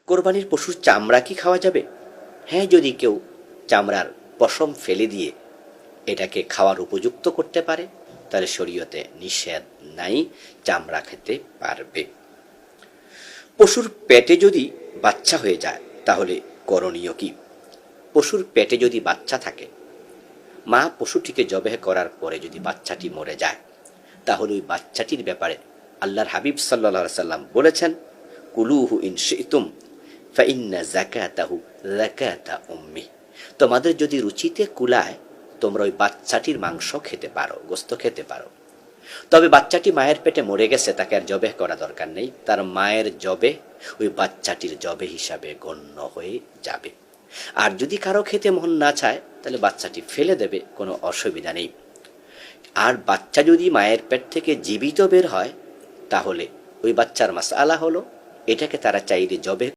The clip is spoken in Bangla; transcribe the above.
কোরবানির পশুর চামড়া কি খাওয়া যাবে? হ্যাঁ, যদি কেউ চামড়ার পশম ফেলে দিয়ে এটাকে খাওয়ার উপযুক্ত করতে পারে তাহলে শরীয়তে নিষেধ নাই, চামড়া খেতে পারবে। পশুর পেটে যদি বাচ্চা হয়ে যায় তাহলে করণীয় কি? পশুর পেটে যদি বাচ্চা থাকে, মা পশুটিকে জবেহ করার পরে যদি বাচ্চাটি মরে যায় তাহলে ওই বাচ্চাটির ব্যাপারে আল্লাহর হাবিব সাল্লাল্লাহু সাল্লাম বলেছেন, কুলুহু ইন শি'তুম ফাইন্না যাকাতাহু যাকাতা উম্মি। তোমাদের যদি রুচিতে কুলায় তোমরা ওই বাচ্চাটির মাংস খেতে পারো, গোস্ত খেতে পারো। তবে বাচ্চাটি মায়ের পেটে মরে গেছে, তাকে আর জবেহ করা দরকার নেই, তার মায়ের জবে ওই বাচ্চাটির জবে হিসাবে গণ্য হয়ে যাবে। আর যদি কারো খেতে মন না চায় তাহলে বাচ্চাটি ফেলে দেবে, কোনো অসুবিধা নেই। আর বাচ্চা যদি মায়ের পেট থেকে জীবিত বের হয় তাহলে ওই বাচ্চার মাসআলা হলো এটাকে তারা চাইলে জবে